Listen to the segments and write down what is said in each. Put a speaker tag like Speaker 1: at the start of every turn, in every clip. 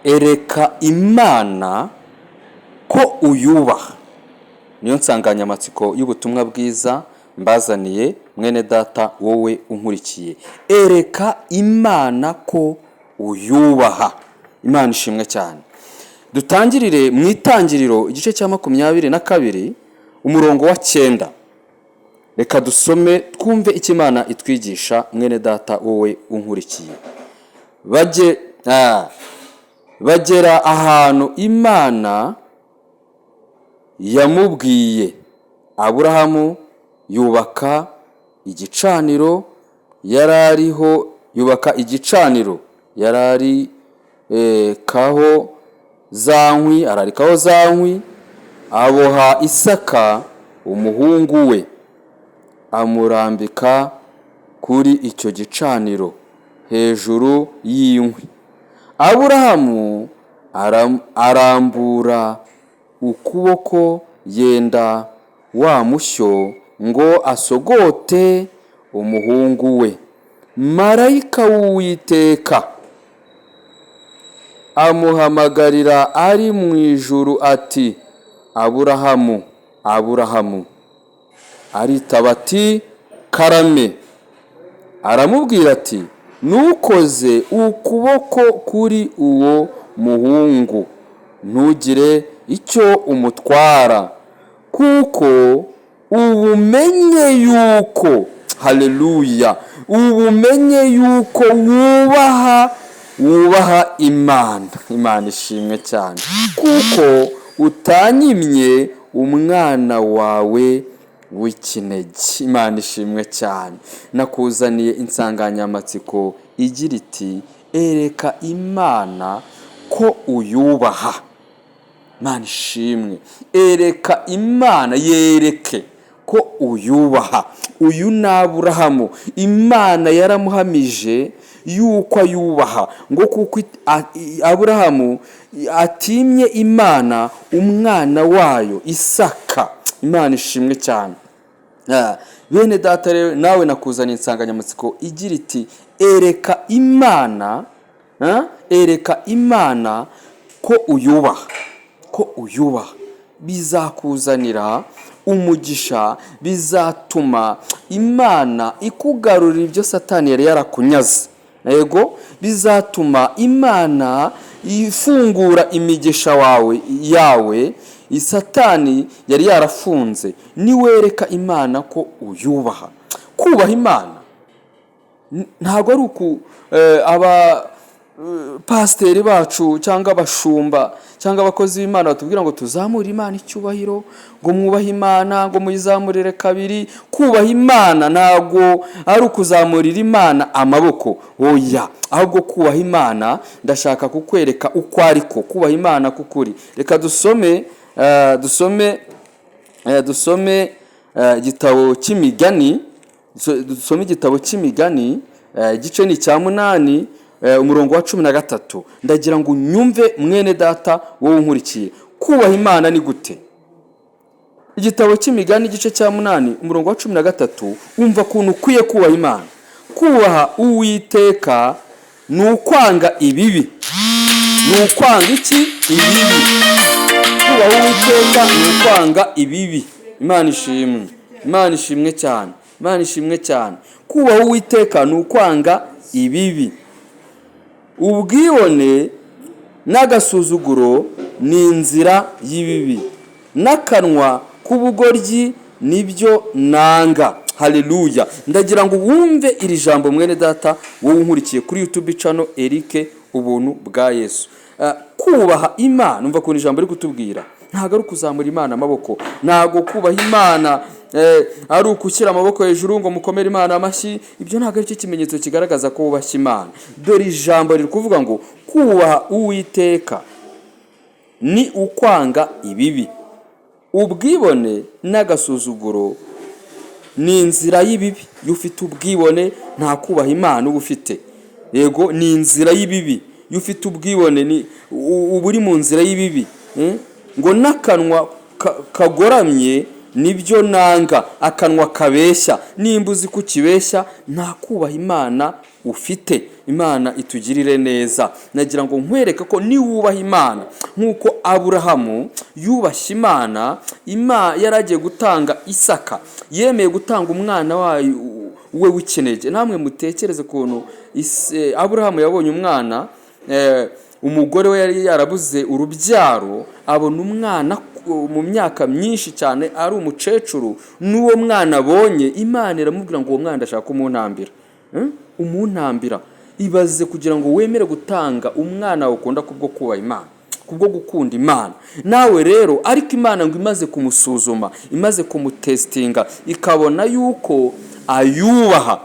Speaker 1: ereka Imana ko uyubaha. Niyo nsanganyamatsiko y'ubutumwa bwiza mbazaniye mwene data wowe unkurikiye. Ereka Imana ko uyubaha. Imana ishimwe cyane. Dutangirire mu Itangiriro igice cya 22 umurongo wa 9. Reka dusome twumve icyo Imana itwigisha mwene data wowe unkurikiye. Bagera ahantu Imana yamubwiye. Aburahamu yubaka igicaniro yarariho, yarari kaho zankwi, ararikaho zankwi, aboha Isaka umuhungu we, amurambika kuri icyo gicaniro hejuru y'inkwi. Aburahamu arambura ukuboko yenda wa mushyo ngo asogote umuhungu we. Marayika w'Uwiteka amuhamagarira ari mu ijuru ati, Aburahamu, Aburahamu. Aritaba ati, karame. Aramubwira ati, nukoze ukuboko kuri uwo muhungu, ntugire icyo umutwara, kuko ubumenye yuko, haleluya, ubumenye yuko wubaha Imana. Imana ishimwe cyane. Kuko utanyimye umwana wawe w'ikinege. Imana ishimwe cyane. Nakuzaniye insanganyamatsiko igira iti, ereka Imana ko uyubaha. Imana ishimwe. Ereka Imana, yereke ko uyubaha. Uyu ni Aburahamu. Imana yaramuhamije yuko ayubaha, ngo kuko Aburahamu atimye Imana umwana wayo Isaka. Imana ishimwe cyane. Bene data rero, nawe nakuzaniye insanganyamatsiko igira iti, ereka Imana, ereka Imana ko uyubaha. Ko uyubaha bizakuzanira umugisha, bizatuma Imana ikugarurira ibyo Satani yari yarakunyaze. Yego, bizatuma Imana ifungura imigisha yawe Satani yari yarafunze. Niwereka Imana ko uyubaha. Kubaha Imana ntago ari uku pasiteri bacu cyangwa abashumba cyangwa abakozi b'Imana batubwira ngo tuzamure Imana icyubahiro, ngo mwubahe Imana, ngo muyizamurire kabiri. Kubaha Imana ntago ari ukuzamurira Imana amaboko, oya, ahubwo kubaha Imana ndashaka kukwereka uko ariko kubaha Imana kukuri. Reka dusome igitabo cy'Imigani. Dusome igitabo cy'Imigani igice ni cya 8 umurongo wa 13. Ndagira ngo nyumve mwene data wowe unkurikiye, kubaha Imana ni gute. Igitabo cy'Imigani igice cya 8 umurongo wa 13, umva kuntu ukwiye kubaha Imana. Kubaha Uwiteka ni ukwanga ibibi. Ni ukwanga iki? Ibibi. Kubaha Uwiteka ni ukwanga ibibi. Imana ishimwe. Imana ishimwe cyane. Imana ishimwe cyane. Kubaha Uwiteka ni ukwanga ibibi. Ubwibone n'agasuzuguro ni inzira y'ibibi, n'akanwa k'ubugoryi nibyo nanga. Haleluya. Ndagira ngo wumve iri jambo mwene data wowe unkurikiye kuri YouTube channel Eric ubuntu bwa Yesu. Kubaha Imana, umva ko ijambo riri kutubwira, ntago ari kuzamura Imana amaboko. Ntago kubaha Imana ari ukushyira amaboko hejuru ngo mukomere Imana amashyi. Ibyo ntago ari cyo kimenyetso kigaragaza ko wubashye Imana. Dore ijambo riri kuvuga ngo kubaha Uwiteka ni ukwanga ibibi. Ubwibone n'agasuzuguro ni inzira y'ibibi. Iyo ufite ubwibone nta kubaha Imana uba ufite. Yego, ni inzira y'ibibi. Iyo ufite ubwibone ni uba uri mu nzira y'ibibi. Ngo n'akanwa kagoramye nibyo nanga, akanwa kabeshya. Nimba uzi ko ukibeshya nta kubaha Imana ufite. Imana itugirire neza. Nagira ngo nkwereke ko niwubaha Imana nk'uko Aburahamu yubashye Imana, yaragiye gutanga Isaka, yemeye gutanga umwana wayo we w'ikinege. Namwe mutekereze ukuntu Aburahamu yabonye umwana, umugore we yari yarabuze urubyaro, abona umwana mu myaka myinshi cyane, ari umukecuru. N'uwo mwana abonye, Imana iramubwira ngo uwo mwana ndashaka umuntambira. Umuntambira. Ibaze kugira ngo wemere gutanga umwana wawe ukunda kubwo kubaha Imana, kubwo gukunda Imana. Nawe rero ariko Imana ngo imaze kumusuzuma, imaze kumutestinga, ikabona yuko ayubaha,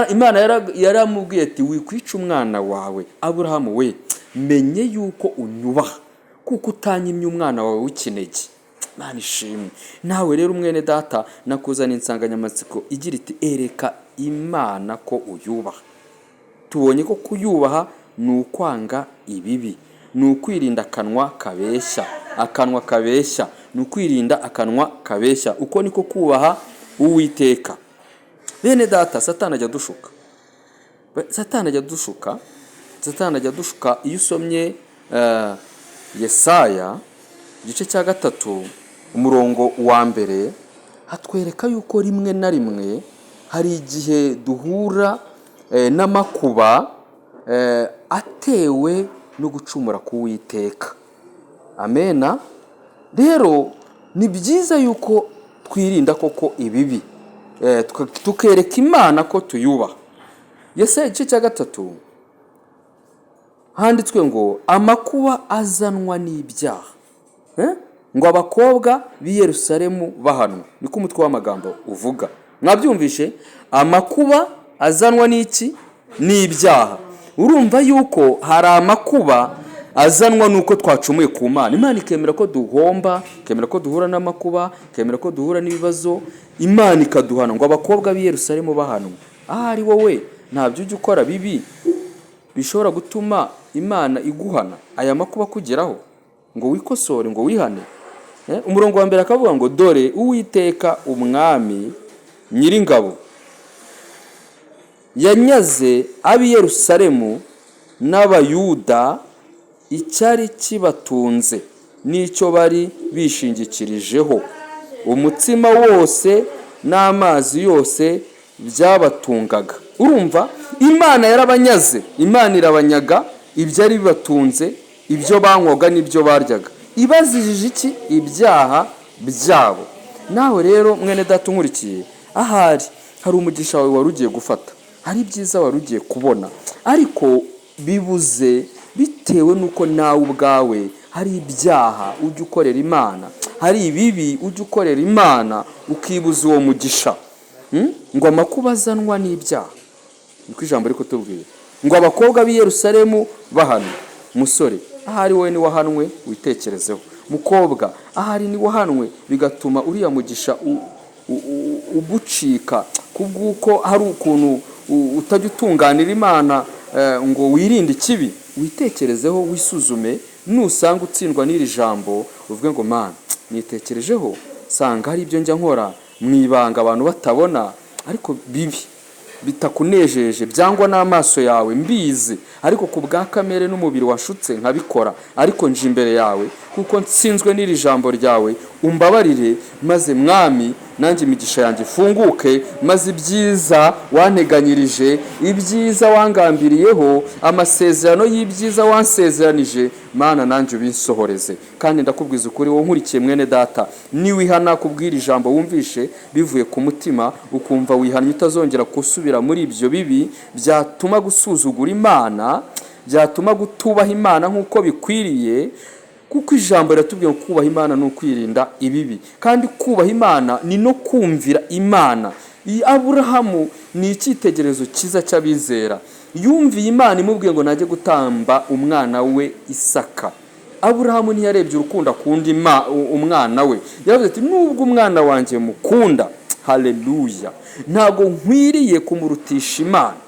Speaker 1: Imana yaramubwiye ati wikwica umwana wawe Aburahamu we, menye yuko unyubaha kuko utanyimye umwana wawe w'ikinege. Imana ishimwe. Nawe rero mwene data, nakuzana insanganyamatsiko igira iti ereka Imana ko uyubaha. Tubonye ko kuyubaha ni ukwanga ibibi, ni ukwirinda akanwa kabeshya. Akanwa kabeshya ni ukwirinda akanwa kabeshya. Uko niko kubaha Uwiteka. Bene data, Satani ajya dushuka. Satani ajya dushuka. Iyo usomye Yesaya igice cya 3 umurongo wa 1, hatwereka yuko rimwe na rimwe hari igihe duhura n'amakuba atewe no gucumura k'Uwiteka. Amena. Rero ni byiza yuko twirinda koko ibibi, tukereka Imana ko tuyubaha. Yesaya igice cya 3 handitswe ngo amakuba azanwa n'ibyaha, ngo abakobwa b'i Yerusalemu bahanwa. Niko umutwe w'amagambo uvuga. Mwabyumvishe? Amakuba azanwa n'iki? N'ibyaha. Urumva yuko hari amakuba azanwa nuko twacumuye ku Mana. Imana ikemera ko duhomba, ikemera ko duhura n'amakuba, ikemera ko duhura n'ibibazo, Imana ikaduhana. Ngo abakobwa b'i Yerusalemu bahanwa. Ahari wowe ntabyo ujya ukora bibi bishobora gutuma Imana iguhana, aya makuba kugeraho ngo wikosore, ngo wihane. Umurongo wa 1 akavuga ngo dore Uwiteka umwami nyiringabo yanyaze ab'i Yerusalemu n'Abayuda icyari kibatunze n'icyo bari bishingikirijeho, umutsima wose n'amazi yose byabatungaga. Urumva, Imana yarabanyaze. Imana irabanyaga ibyari bibatunze, ibyo banywaga n'ibyo baryaga, ibazijije iki? Ibyaha byabo. Nawe rero mwene data unkurikiye, ahari hari umugisha wawe wari ugiye gufata, hari ibyiza wari ugiye kubona, ariko bibuze bitewe nuko nawe ubwawe hari ibyaha ujya ukorera Imana, hari ibibi ujya ukorera Imana, ukibuza uwo mugisha. Ngo amakuba azanwa n'ibyaha. Niko ijambo riko tubwira. Ngo abakobwa b'i Yerusalemu bahanwe. Musore, ahari wowe ni wahanwe, witekerezeho. Mukobwa, ahari ni wahanwe, bigatuma uriya mugisha ugucika kubwuko hari ukuntu utajya utunganira Imana ngo wirinde ikibi. Witekerezeho, wisuzume. Nusanga utsindwa n'iri jambo uvuge ngo Mana, nitekerejeho, sanga hari ibyo njya nkora mwibanga abantu batabona, ariko bibi bitakunejeje, byangwa n'amaso yawe mbizi, ariko ku bwa kamere n'umubiri washutse nkabikora, ariko nje imbere yawe kuko nsinzwe n'iri jambo ryawe, umbabarire, maze Mwami nanjye imigisha yanjye ifunguke, maze ibyiza wanteganyirije, ibyiza wangambiriyeho, amasezerano y'ibyiza wansezeranije, Mana nanjye ubinsohoreze. Kandi ndakubwiza ukuri, wowe nkurikiye mwene data, niwihana kubwira ijambo wumvishe bivuye ku mutima, ukumva wihannye utazongera gusubira muri ibyo bibi byatuma gusuzugura Imana, byatuma gutubaha Imana nk'uko bikwiriye, kuko ijambo riratubwiye ngo kubaha Imana ni ukwirinda ibibi, kandi kubaha Imana ni no kumvira Imana. Aburahamu ni icyitegererezo cyiza cy'abizera. Yumviye Imana imubwiye ngo najye gutamba umwana we Isaka. Aburahamu ntiyarebye urukundo akunda umwana we, yavuze ati nubwo umwana wanjye mukunda, haleluya, ntabwo nkwiriye kumurutisha Imana.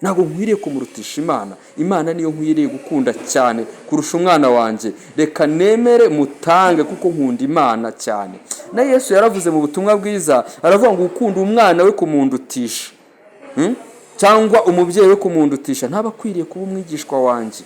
Speaker 1: ntabwo nkwiriye kumurutisha Imana. Imana niyo nkwiriye gukunda cyane kurusha umwana wanjye. Reka nemere mutange kuko nkunda Imana cyane. Na Yesu yaravuze mu butumwa bwiza, aravuga ngo ukunda umwana we kumundutisha cyangwa umubyeyi we kumundutisha ntaba akwiriye kuba umwigishwa wanjye.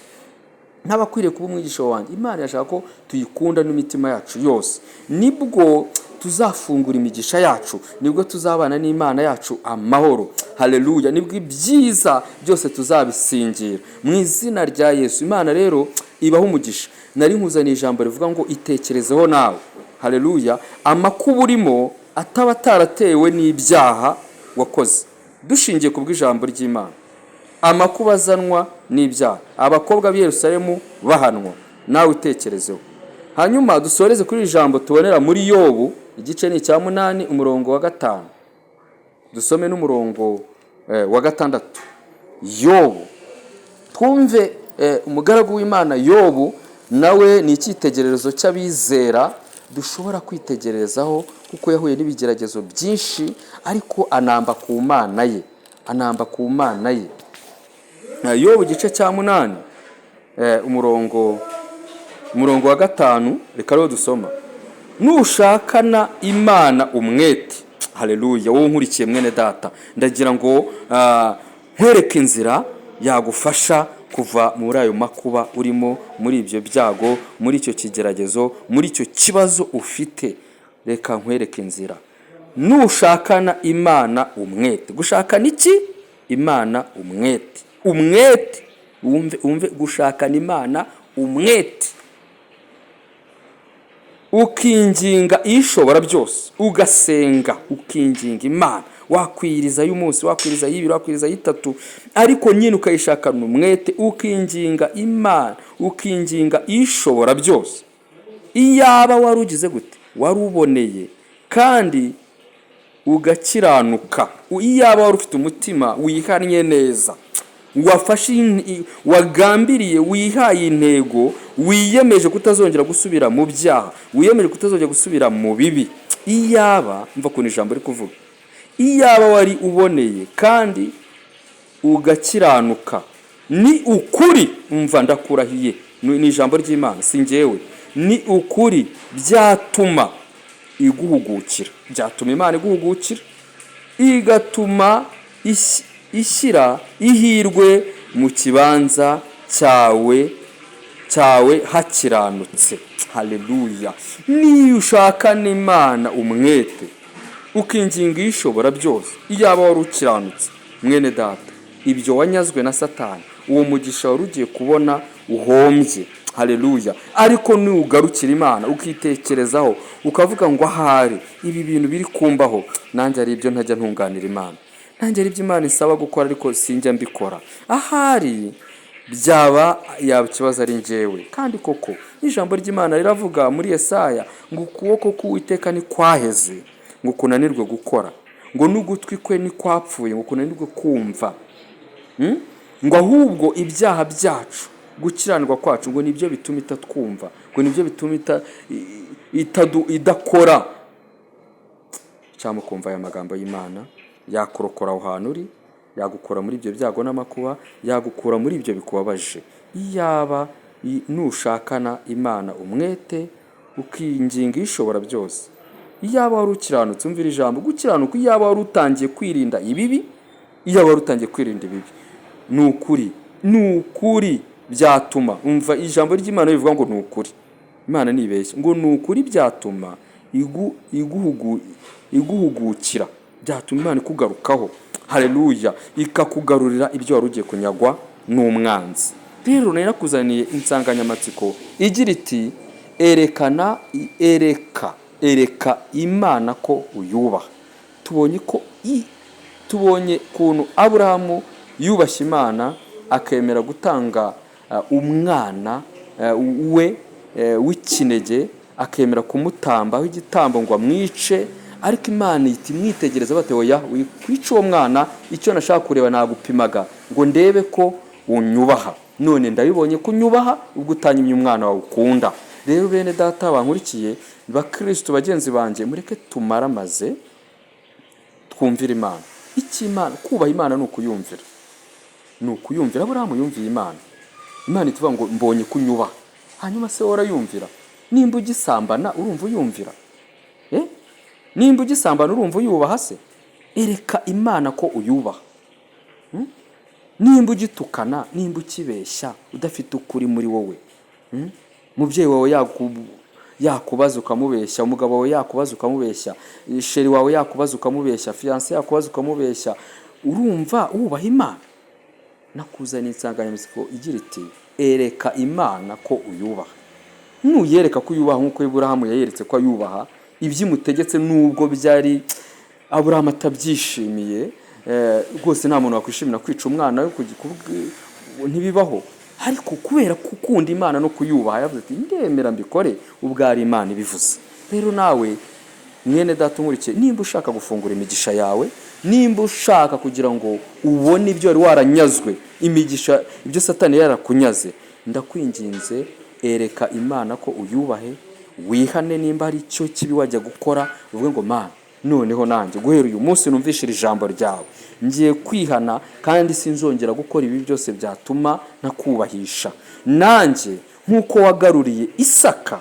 Speaker 1: Imana yashaka ko tuyikunda n'imitima yacu yose. Nibwo tuzafungura imigisha yacu, nibwo tuzabana n'Imana yacu amahoro. Haleluya. Nibwo ibyiza byose tuzabisingira mu izina rya Yesu. Imana rero ibaho umugisha. Nari nkuzaniye ijambo rivuga ngo itekerezeho nawe. Haleluya. Amakuba urimo ataba ataratewe n'ibyaha wakoze. Dushingiye ku bw'ijambo ry'Imana, amakuba azanwa n'ibyaha, abakobwa b'i Yerusalemu bahanwa. Nawe utekerezeho. Hanyuma dusoreze kuri iri jambo tubonera muri Yobu, igice ni cya 8 umurongo wa 5. Dusome n'umurongo wa 6. Yobu, twumve umugaragu w'Imana Yobu nawe ni icyitegererezo cy'abizera dushobora kwitegererezaho, kuko yahuye n'ibigeragezo byinshi ariko anamba ku Mana ye. Yobu igice cya 8 umurongo wa 5, reka rero dusoma. Nushakana Imana umwete. Haleluya. Wowe nkurikiye mwene data, ndagira ngo nkwereke inzira yagufasha kuva muri ayo makuba urimo, muri ibyo byago, muri icyo kigeragezo, muri icyo kibazo ufite. Reka nkwereke inzira. Nushakana Imana umwete. Gushakana iki? Imana umwete. Umve gushakana Imana umwete. Ukinginga ishobora byose, ugasenga ukinginga Imana, wakwiriza y'umunsi, wakwiriza y'ibiri, wakwiriza y'itatu, ariko nyine ukayishakana umwete, ukinginga Imana, ukinginga ishobora byose. Iyaba wari ugize gute? Wari uboneye kandi ugakiranuka. Iyaba wari ufite umutima wihannye neza, wagambiriye, wihaye intego, wiyemeje kutazongera gusubira mu byaha, wiyemeje kutazongera gusubira mu bibi. Iyaba, mva ku ijambo ri kuvuga, iyaba wari uboneye kandi ugakiranuka, ni ukuri, mva ndakurahiye, ni ijambo ry'Imana si njyewe, ni ukuri, byatuma Imana iguhugukira, igatuma ishyira ihirwe mu kibanza cyawe hakiranutse. Haleluya. Niyo ushakana Imana umwete, ukinginga ishobora byose, iyaba wari ukiranutse mwene data, ibyo wanyazwe na Satani, uwo mugisha wari ugiye kubona uhombye. Haleluya. Ariko nugarukira Imana ukitekerezaho, ukavuga ngo ahari ibi bintu biri kumbaho, nanjye ari ibyo ntajya ntunganira Imana, nanjye ari ibyo Imana isaba gukora ariko sinjya mbikora, ahari byaba ikibazo ari njyewe. Kandi koko ijambo ry'Imana riravuga muri Yesaya ngo ukuboko k'Uwiteka ni kwaheze ngo kunanirwe gukora, ngo n'ugutwi kwe ni kwapfuye ngo kunanirwe kumva, ngo ahubwo ibyaha byacu, gukiranirwa kwacu ngo nibyo bituma itatwumva, ngo nibyo bituma idakora. Cyangwa kumva aya magambo y'Imana yakurokora aho hantu uri, yagukura muri ibyo byago n'amakuba, yagukura muri ibyo bikubabaje. Iyaba nushakana Imana umwete, ukinginga ishobora byose, iyaba wari ukiranutse, umvira ijambo gukiranuka, iyaba wari utangiye kwirinda ibibi, ni ukuri byatuma, umva ijambo ry'Imana rivuga ngo ni ukuri, Imana nibeshye, ngo ni ukuri byatuma iguhugukira, byatuma Imana ikugarukaho. Haleluya. Ikakugarurira ibyo wari ugiye kunyagwa n'umwanzi. Rero narakuzaniye insanganyamatsiko igira iti ereka Imana ko uyubaha. Tubonye kuntu Aburahamu yubashye Imana akemera gutanga umwana we w'ikinege, akemera kumutambaho igitambo ngo amwice, ariko Imana iti mwitegereza bate, oya wikwica uwo mwana, icyo nashaka kureba nagupimaga ngo ndebe ko unyubaha, none ndabibonye ko unyubaha ubwo utanyimye umwana wawe ukunda. Rero bene data bankurikiye, bakristo bagenzi banjye, mureke tumaramaze twumvira Imana. Kubaha Imana ni ukuyumvira. ni ukuyumvira. Aburahamu yumviye Imana. Imana ituvuga ngo mbonye kunyubaha. Hanyuma se warayumvira? Nimba ugisambana urumva uyumvira? Nimba ugisambana urumva uyubaha se? Ereka Imana ko uyubaha. Nimba ugitukana, nimba ukibeshya udafite ukuri muri wowe, umubyeyi wawe yakubaza ukamubeshya, umugabo wawe yakubaza ukamubeshya, sheri wawe yakubaza ukamubeshya, fiancé yakubaza ukamubeshya, urumva wubaha Imana? Nakuzaniye insanganyamatsiko igira iti ereka Imana ko uyubaha. Nuyereka ko uyubaha nk'uko Aburahamu yayeretse ko ayubaha, ibyimutegetse nubwo byari Aburahamu atabyishimiye, rwose nta muntu wakwishimira kwica umwana we ntibibaho, ariko kubera gukunda Imana no kuyubaha yavuze ati ndemera mbikore ubwo ari Imana ibivuze. Rero nawe mwene data unkurikiye, nimba ushaka gufungura imigisha yawe, nimba ushaka kugira ngo ubone ibyo wari waranyazwe, imigisha ibyo Satani yarakunyaze, ndakwinginze ereka Imana ko uyubahe, wihane nimba hari icyo kibi wajya gukora, uvuge ngo Mana noneho nanjye guhera uyu munsi numvishira ijambo ryawe, ngiye kwihana kandi sinzongera gukora ibi byose byatuma nakubahisha. Nanjye nk'uko wagaruriye Isaka,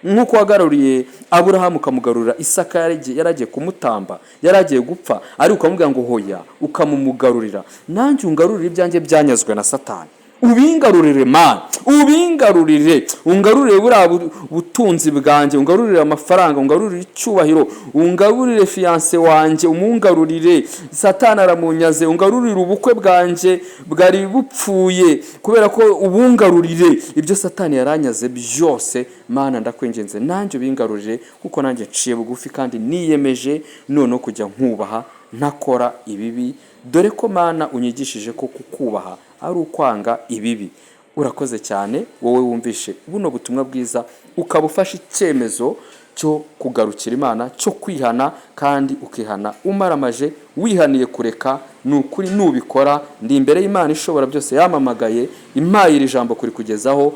Speaker 1: nk'uko wagaruriye Aburahamu ukamugarura Isaka yaragiye kumutamba, yaragiye gupfa, ari ukamubwira ngo hoya, ukamumugarurira, nanjye ungarurire ibyanjye byanyazwe na Satani. Ubingarurire Mana, ubingarurire, ungarurire buriya butunzi bwanjye, ungarurire amafaranga, ungarurire icyubahiro, ungarurire fiancé wanjye, umungarurire, Satani aramunyaze, ungarurire ubukwe bwanjye bwari bupfuye kubera ko ubungarurire ibyo Satani yaranyaze byose. Mana ndakwinginze nanjye ubingarurire, kuko nanjye nciye bugufi kandi niyemeje none kujya nkubaha ntakora ibibi, dore ko Mana unyigishije ko kukubaha ari ukwanga ibibi. Urakoze cyane wowe wumvishe buno butumwa bwiza, ukaba ufashe icyemezo cyo kugarukira Imana, cyo kwihana kandi ukihana umaramaje wihaniye kureka. Nukuri nubikora ndi imbere y'Imana ishobora byose yamamagaye impaye iri jambo kuri kugezaho,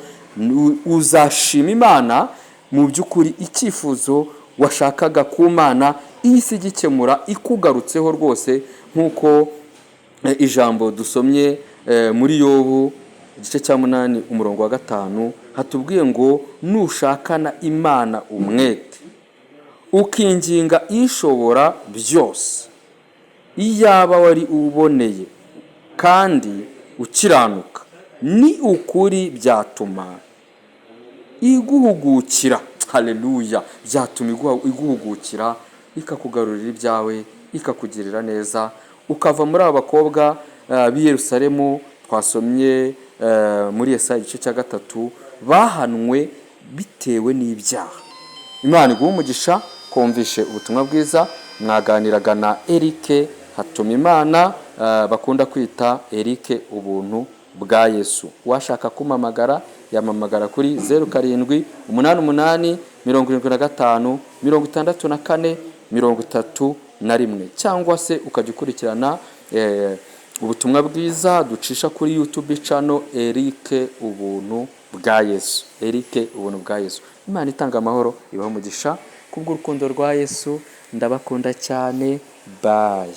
Speaker 1: uzashima Imana mu by'ukuri icyifuzo washakaga ku Mana isi gikemura ikugarutseho rwose, nk'uko ijambo dusomye muri Yobu igice cya 8 umurongo wa 5 hatubwiye ngo nushakana Imana umwete ukinginga ishobora byose, iyaba wari uboneye kandi ukiranuka, ni ukuri byatuma iguhugukira. Haleluya! Byatuma iguhugukira, ikakugarurira ibyawe, ikakugirira neza, ukava muri aba bakobwa b'i Yerusalemu twasomye muri Yesaya igice cya 3 bahanwe bitewe n'ibyaha. Imana iguhe umugisha. Kumvishe ubutumwa bwiza mwaganiraga na Eric Hatumimana, bakunda kwita Eric ubuntu bwa Yesu. Washaka kumamagara yamamagara kuri 0788 75 64 31, cyangwa se ukajya ukurikirana ubutumwa bwiza ducisha kuri YouTube channel Eric ubuntu bwa Yesu. Eric ubuntu bwa Yesu. Imana itanga amahoro ibaho umugisha kubw'urukundo rwa Yesu. Ndabakunda cyane. Bye.